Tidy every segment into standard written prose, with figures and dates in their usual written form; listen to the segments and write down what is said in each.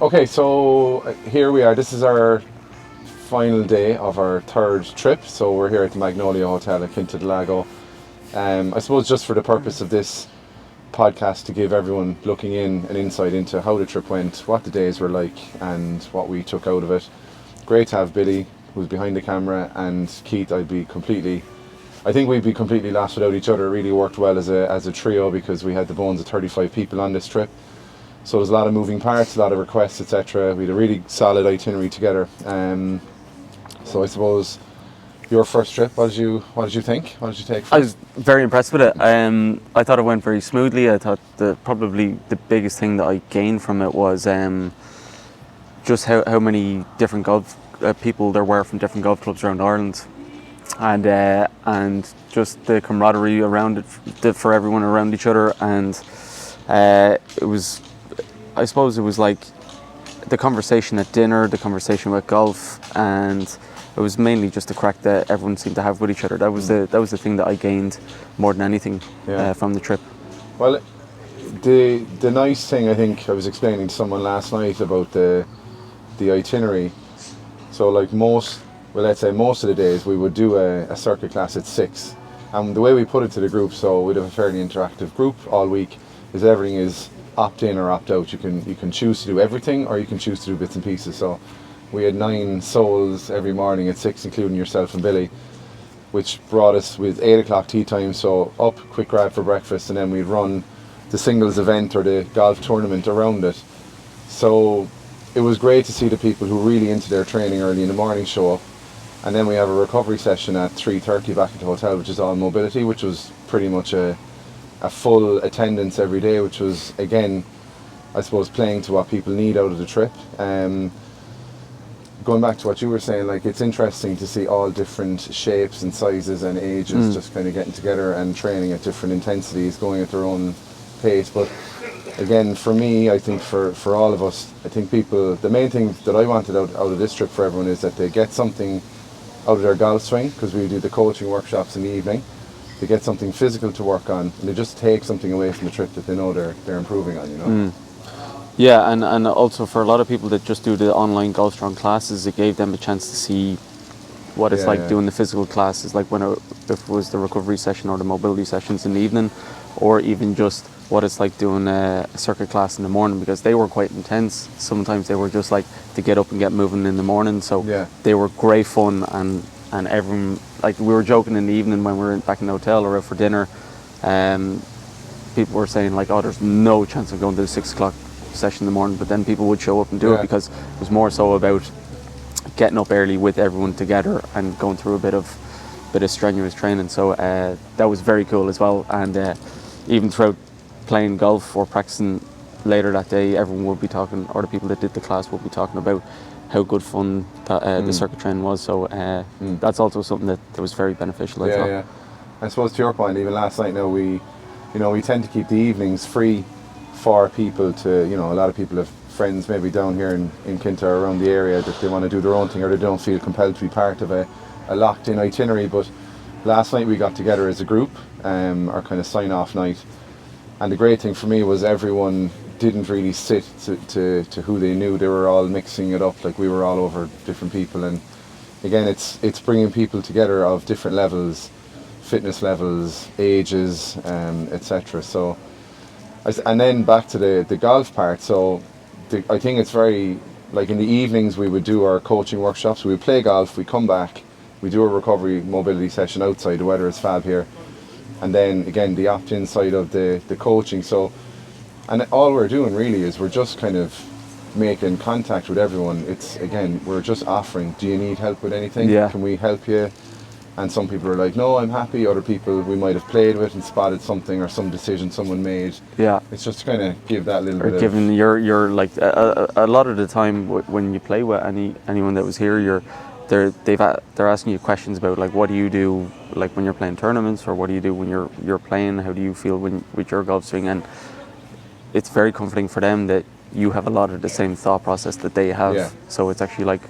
Okay, so here we are. This is our final day of our third trip. So we're here at the Magnolia Hotel at Quinta del Lago. I suppose just for the purpose of this podcast to give everyone looking in an insight into how the trip went, what the days were like, and what we took out of it. Great to have Billy, who's behind the camera, and Keith. I think we'd be completely lost without each other. It really worked well as a trio because we had the bones of 35 people on this trip. So there's a lot of moving parts, a lot of requests, etc. We had a really solid itinerary together. So I suppose your first trip, what did you think? What did you take from I it? was very impressed with it. I thought it went very smoothly. I thought probably the biggest thing that I gained from it was just how many different golf people there were from different golf clubs around Ireland, and just the camaraderie around it for everyone around each other. And it was, I suppose, it was like the conversation at dinner, the conversation with golf, and it was mainly just the crack that everyone seemed to have with each other. That was the thing that I gained more than anything from the trip. Well, the nice thing, I think I was explaining to someone last night about the itinerary. So like let's say most of the days we would do a circuit class at 6, and the way we put it to the group, so we'd have a fairly interactive group all week, is everything is opt in or opt out. You can choose to do everything, or you can choose to do bits and pieces. So we had 9 souls every morning at 6, including yourself and Billy, which brought us with 8 o'clock tea time. So up, quick grab for breakfast, and then we'd run the singles event or the golf tournament around it. So it was great to see the people who were really into their training early in the morning show up. And then we have a recovery session at 3:30 back at the hotel, which is all mobility, which was pretty much a full attendance every day, which was, again, I suppose, playing to what people need out of the trip. Going back to what you were saying, like, it's interesting to see all different shapes and sizes and ages just kind of getting together and training at different intensities, going at their own pace. But again, for me, I think for all of us, I think people, the main thing that I wanted out of this trip for everyone is that they get something out of their golf swing, because we do the coaching workshops in the evening. They get something physical to work on, and they just take something away from the trip that they know they're improving on, you know. Yeah, and also for a lot of people that just do the online Golf Strong classes, it gave them a chance to see what it's like doing the physical classes, like if it was the recovery session or the mobility sessions in the evening, or even just what it's like doing a circuit class in the morning, because they were quite intense. Sometimes they were just like to get up and get moving in the morning, so they were great fun. And everyone, like, we were joking in the evening when we were back in the hotel or out for dinner, people were saying like, oh, there's no chance of going to the 6 o'clock session in the morning, but then people would show up and do it, because it was more so about getting up early with everyone together and going through a bit of strenuous training. So that was very cool as well. And even throughout playing golf or practicing later that day, everyone would be talking, or the people that did the class would be talking about how good fun that, the circuit training was. So that's also something that was very beneficial. I thought. Yeah. I suppose to your point, even last night, now we tend to keep the evenings free for people to, a lot of people have friends maybe down here in Quinta or around the area that they want to do their own thing, or they don't feel compelled to be part of a locked in itinerary. But last night we got together as a group, our kind of sign off night, and the great thing for me was everyone didn't really sit to who they knew. They were all mixing it up, like we were all over different people. And again, it's bringing people together of different levels, fitness levels, ages, etc. So, and then back to the golf part. So I think it's very, like, in the evenings we would do our coaching workshops. We would play golf, we come back, we do a recovery mobility session outside. The weather is fab here. And then again, the opt-in side of the coaching. So, and all we're doing really is we're just kind of making contact with everyone. It's, again, we're just offering, do you need help with anything? Yeah. Can we help you? And some people are like, no, I'm happy. Other people we might have played with and spotted something or some decision someone made. Yeah. It's just to kind of give that little Or bit given you're like a lot of the time when you play with anyone that was here, they're asking you questions about, like, what do you do, like, when you're playing tournaments, or what do you do when you're playing? How do you feel with your golf swing? And it's very comforting for them that you have a lot of the same thought process that they have. Yeah. So it's actually like,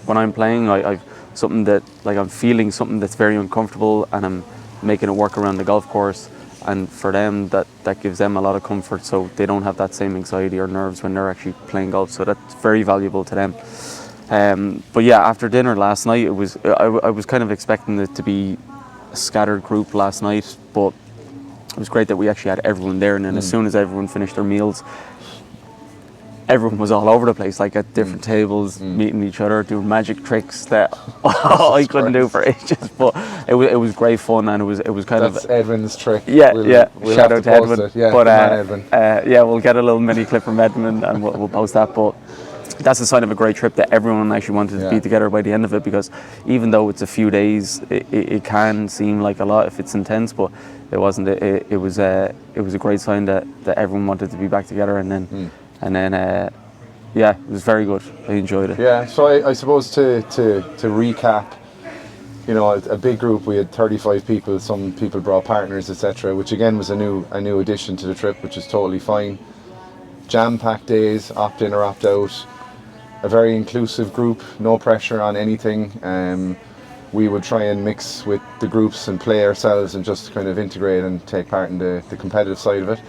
when I'm playing, I've something that, like, I'm feeling something that's very uncomfortable, and I'm making it work around the golf course. and for them that gives them a lot of comfort, so they don't have that same anxiety or nerves when they're actually playing golf. So that's very valuable to them. But yeah, after dinner last night, I was kind of expecting it to be a scattered group last night, but it was great that we actually had everyone there. And then as soon as everyone finished their meals, everyone was all over the place, like at different tables, meeting each other, doing magic tricks that I couldn't do for ages. But it was great fun, and it was kind That's Edwin's trick. Yeah, We'll shout have out to post Edwin. it. Yeah, but man, Edwin. yeah, we'll get a little mini clip from Edwin, and we'll post that. But that's a sign of a great trip, that everyone actually wanted to be together by the end of it, because even though it's a few days, it can seem like a lot if it's intense, but it wasn't. It was a great sign that everyone wanted to be back together, and then yeah, it was very good. I enjoyed it. Yeah, so I suppose to recap, you know, a big group. We had 35 people. Some people brought partners, etc., which again was a new addition to the trip, which is totally fine. Jam-packed days, opt in or opt out. A very inclusive group, no pressure on anything. We would try and mix with the groups and play ourselves and just kind of integrate and take part in the competitive side of it.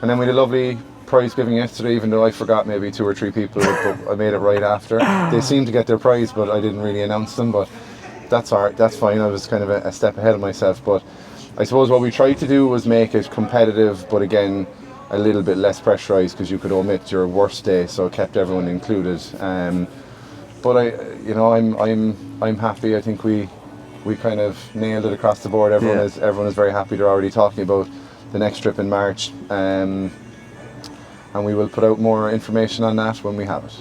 And then we had a lovely prize giving yesterday, even though I forgot maybe 2 or 3 people, but I made it right after. They seemed to get their prize, but I didn't really announce them, but that's all right, that's fine. I was kind of a step ahead of myself. But I suppose what we tried to do was make it competitive, but again, a little bit less pressurized, because you could omit your worst day, so it kept everyone included. But I'm happy. I think we kind of nailed it across the board. Everyone is very happy. They're already talking about the next trip in March, and we will put out more information on that when we have it.